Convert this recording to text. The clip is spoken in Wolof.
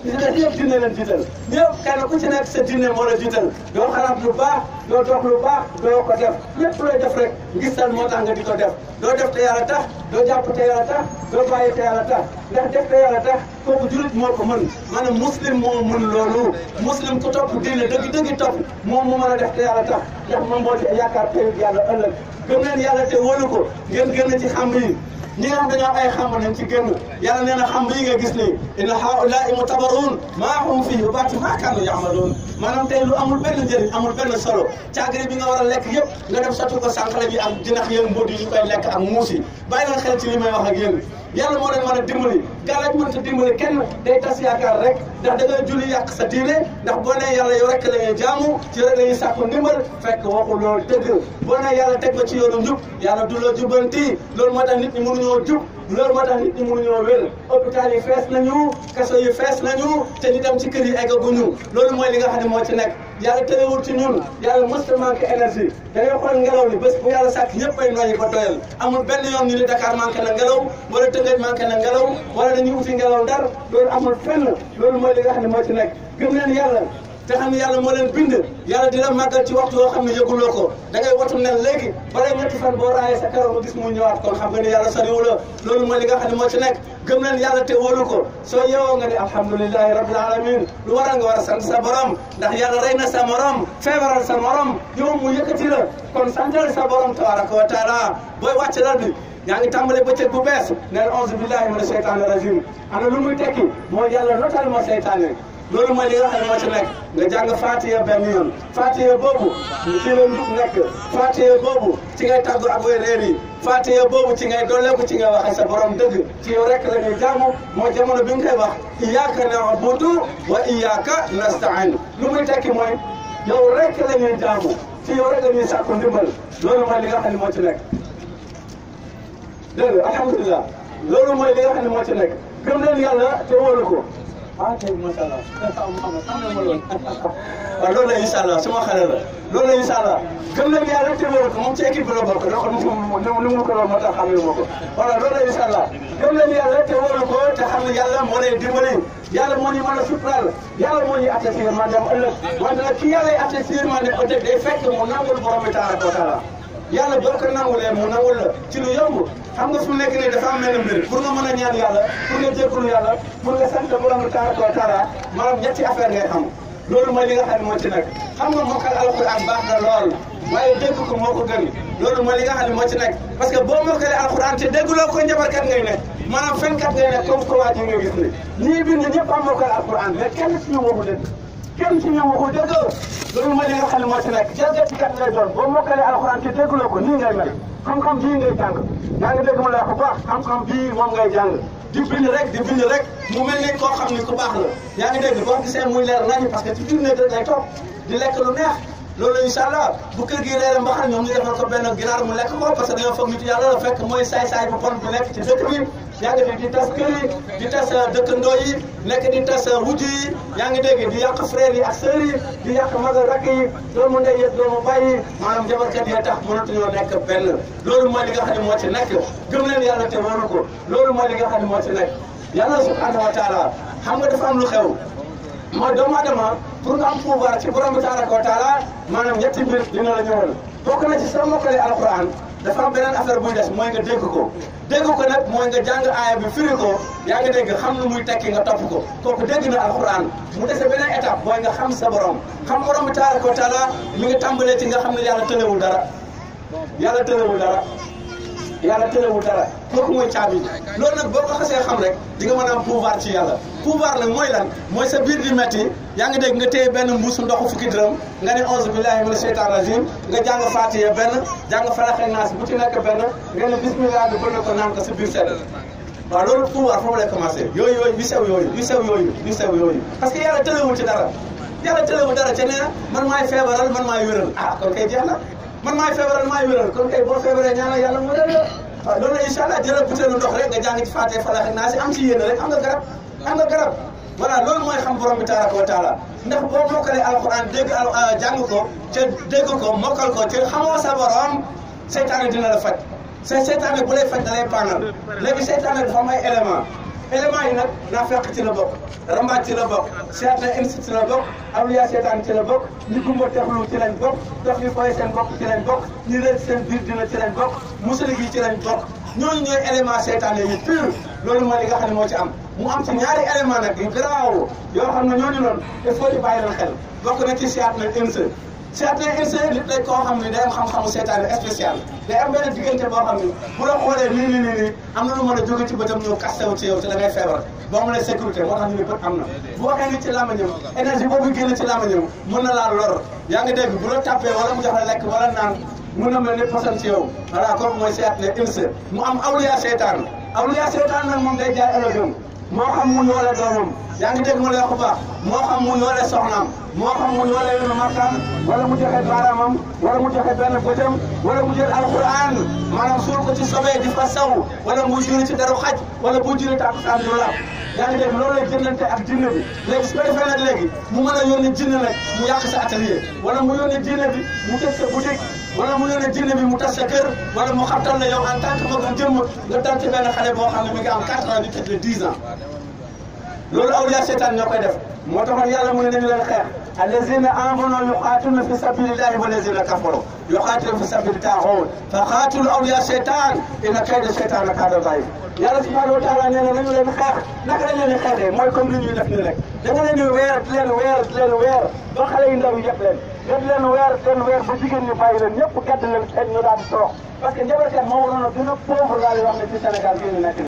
li ci des yëpp diine leen jiital ñëpp kenn ku ci nekk sa diine moo la jiital doo xalaat lu baax doo dox lu baax doo ko def lépp looy def rek ngistal moo tax nga di ko def doo def te yàlla tax doo jàpp te yàlla tax doo bàyyi te yàlla tax ndax def te yàlla tax kooku julit moo ko mën maanaam muslim moo mën loolu muslim ku topp diine dëgg topp moom mu mën a def te yàlla tax ndax moom moo ci yaakaar tey yàlla ëllëg gëm leen yàlla te wóolu ko ngeen génn ci xam yi ñi nga xam dañoo am ay xamb nañ ci génn yàlla nee na xamb yi nga gis nii inna haa'ulaa'i mutabarruun maa hum fiihi wa baatilu maa kaanu ya'maluun maanaam tey lu amul benn njëriñ amul benn solo caagri bi nga war a lekk yëpp nga dem sotti ko sànqale bi ak jinax yéen mbóot yi ñu koy lekk ak muus yi bàyyi leen xel ci li may wax ak yéen yàlla moo leen mën a dimbali gàllaaj mënta dimbali kenn day tas yaakaar rek ndax da ngay julli yàq sa diine ndax boo nee yàlla yow rek la ñuy jaamu ci rek la ñuy sàkku ndimbal fekk waxu loolu dëgg boo nee yàlla teg ma ci yoonu njub yàlla du la jubanti loolu moo tax nit ñi mënuñoo jub loolu moo tax nit ñi mënuñoo wér hôpital yi fees nañu kaso yi fees nañu te ñu dem ci kër yi eggaguñu loolu mooy li nga xam ne moo ci nekk yàlla tëlewul ci ñun yàlla mosut a manqué énergie da ngay xool ngelaw li bés bu yàlla sàkk ñëpp ay noyyi ba doyal amul benn yoon ñu ni Dakar manqué na ngelaw wala Tëngéej manqué na ngelaw wala dañuy uti ngelaw Ndar loolu amul fenn loolu mooy li nga xam ne moo ci nekk gëm leen yàlla te xam ne yàlla moo leen bind yàlla dina màggal ci waxtu yoo xam ne yëguloo ko da ngay watu nen léegi bala ñetti fan boo raayee sa karaw nga gis mu ñëwaat kon xam nga ne yàlla soriwu la loolu mooy li nga xam ne moo ci nekk gëm leen yàlla te wóolu ko soo yeewoo nga ne alhamdulilahi rabbil alamin lu waral nga war a sant sa borom ndax yàlla rey na sa morom feebaral sa morom yow mu yëkkati la kon santal sa borom tabaraka wa taala booy wàcc lal bi yaa ngi tàmbale bëccëg bu bees neen auzu billahi mina sheytaani rajim ana lu muy tekki mooy yàlla notal ma seytaane loolu mooy li nga xam ne moo ci nekk nga jàng Fatiha benn yoon Fatiha boobu ci la njub nekk Fatiha boobu ci ngay tàggu ak way réer yi Fatiha boobu ci ngay dolleeku ci ngay waxee sa borom dëgg ci yow rek la ñuy jaamu moo jamono bi nga koy wax iyyaka na'budu wa iyyaka nasta'in lu muy tekki mooy yow rek la ñuy jaamu ci yow rek la ñuy sàkku ndimbal loolu mooy li nga xam ne moo ci nekk dégg nga alhamdulilah loolu mooy li nga xam ne moo ci nekk gëm leen yàlla te wóolu ko tey macha allah waaw loolu la incha allah suma xale la loolu la incha allah gëm nañu yàlla te wóor ko moom ci équipe bi la bokk donc ni mu ko lool moo tax xamee ma ko voilà loolu la incha allah gëm nañu yàlla te wóor ko te xam ne yàlla moo lay dimbali yàlla moo ñu mën a suturaal yàlla moo ñuy atte si yërmande ëllëg wante nag ki yàlla atte si yërmande ëllëg day fekk mu nangul borom bi tabaraka wa taala yàlla boo ko nangulee mu nangul la ci lu yomb xam nga fu mu nekk nii dafa am benn mbir pour nga mën a ñaan yàlla pour nga jégalu yàlla pour nga sant borom bi tabaraka wa taala maanaam ñetti affaire ngay xam loolu mooy li nga xam ne moo ci nekk xam nga mokkal alquran baax na lool waaye dégg ko moo ko gën loolu mooy li nga xam ne moo ci nekk parce que boo mokkalee alquran te dégguloo ko njabarkat ngay nekk maanaam fenkat ngay nekk comme ko waa ji nga gis ni ñii bind ñëpp am mokkal alquran mais kenn ci ñu waxu dëgg kenn ci ñoom waxu dëgg loolu mooy li nga xam ne moo ci nekk jalgatikat lay doon boo mokkalee alxuraan te dégguloo ko nii ngay mel xam-xam bii ngay jàng yaa ngi dégg mu la wax bu baax xam-xam bii moom ngay jàng di bind rek mu mel ni koo xam ni ku baax la yaa ngi dégg boo gisee muy leer nañu parce que ci biir nekk rek lay toog di lekk lu neex loolu incha allah bu kër gi leer mbaxal ñoom ñu defal ko benn ginaar mu lekk ko parce que dañoo foog nit yàlla la fekk mooy saay-saay bu bon bu nekk ci dëkk bi yaa ngi dégg di tas kër yi di tas dëkkandoo yi nekk di tas wujj yi yaa ngi dégg di yàq frère yi ak sœur yi di yàq mag ak rakk yi doomu ndey yëpp doomu bàyyi maanaam jabarkat yi tax mënatuñoo nekk benn loolu mooy li nga xam ne moo ci nekk gëm leen yàlla te waru ko loolu mooy li nga xam ne moo ci nekk yàlla subhanahu wa taala xam nga dafa am lu xew mooy doomu adama pour nga am pouvoir ci borom bi tabaraka wa taala maanaam ñetti mbir dina la ñëwal bokk na ci soo mokkalee alquran dafa am beneen affaire buy des mooy nga dégg ko nag mooy nga jàng aaya bi firi ko yaa ngi dégg xam lu muy tekki nga topp ko kooku dégg na alquran mu dese beneen étape mooy nga xam sa borom xam borom bi tabaraka wa taala mi ngi tàmbalee ci nga xam ne yàlla tëlewul dara kooku mooy caabi loolu nag boo ko xasee xam rek di nga mën a am pouvoir ci yàlla pouvoir nag mooy lan mooy sa biir di metti yaa ngi dégg nga téye benn mbuusu ndoxu fukki dërëm nga ne auzu billahi mina sheytaan rajim nga jàng Faatiha benn jàng Falaq ak Naas bu ci nekk benn nga ne bismillah bi bënn ko naan ko sa biir sedd waaw loolu pouvoir foofu lay commencé yooyu yu sew yooyu parce que yàlla tëlewul ci dara te nee na man maay feebaral man maay wéral kon kay jeex na man maay feebaral maay wéral kon kay boo feebaree ñaanal yàlla mu wéral la waaw loolu la incha allah jëlal butéelu ndox rek nga jàng ci Faatiha Falaq ak Naas am ci yéen rek am nga garab voilà loolu mooy xam borom bi tabaraka wa taala ndax boo mokkalee alquran dégg jàng ko te dégg ko mokkal ko te xamoo sa borom seytaane dina la faj seytaane bu lay faj da lay paanal léegi seytaane dafa am ay élément éléments yi nag naa fekk ci la bokk rambaaj ci la bokk seeta insi ci la bokk awliya seetaan ci la bokk ñi gumba texlu ci lañ bokk dox yi fooy seen bopp ci lañ bokk ñi leen seen biir dina ci lañ bokk musalik yi ci lañ bokk ñooñu ñooy élément seetaane yi pur loolu mooy li nga xam ne moo ci am mu am ci ñaari élément nag yu garaaw yoo xam ne ñooñu noonu il faut di bàyyi leen xel bokk na ci seet na insi seet na insi nit lay koo xam ne day am xam-xamu seetaane spécial day am benn diggante boo xam ne bu la xoolee nii am na lu mën a jóge ci bëtam ñëw kastewu ci yow te da ngay feebar boo mu ne sécurité moo tax ñu ne bët am na bu waxee ni ci làmmiñam énergie boobu génn ci làmmiñam mën na laa lor yaa ngi dégg bu la tàppee wala mu jox la lekk wala naan mën na mel ni poson ci yow voilà kooku mooy seet ne insi mu am awliya seetaan nag moom day jaay ëllëgam moo xam mu yoole doomam yaa ngi dégg ma lay wax bu baax moo xam mu yoole soxnaam moo xam mu yoole yoonu makkaan wala mu joxe baaraamam wala mu joxe benn bëtam wala mu jël alquran maanaam suul ko ci sobee di fa saw wala mu juri ci daru xaj wala bu juri tàkkusaan du la yaa ngi dégg loolu lay jëndante ak jinne bi léegi su ko defee nag léegi mu mën a yónni jinne nag mu yàq sa atelier wala mu yónni jinne bi mu tëj sa boutique wala mu yónni jinne bi mu tas sa kër wala mu xabtal la yow en tant que magam jëmm nga dal ci benn xale boo xam ne mi ngi am 4 ans di tëj le 10 ans loolu awliya seetaan ñoo koy def moo taxoon yàlla mu ne nañu leen xeex allazina amanu yuqatiluna fi sabilillahi walazina kafaru yuqatiluna fi sabili taaxoon fa xaatilu awliya seetaan inna kayda seetaan kaana daif yàlla subhanahu wa taala nee na nañu leen xeex naka lañ leen di xeexee mooy comme li ñuy def nii rek da nga leen di weer di leen weer ba xale yu ndaw yi yëpp leen weer ba jigéen ñi bàyyi leen ñëpp gàdd leen seen ñu daal di torox parce que njabarkat moo waroon a gën a pauvre laa lay wax ne ci Sénégal gii ñu nekk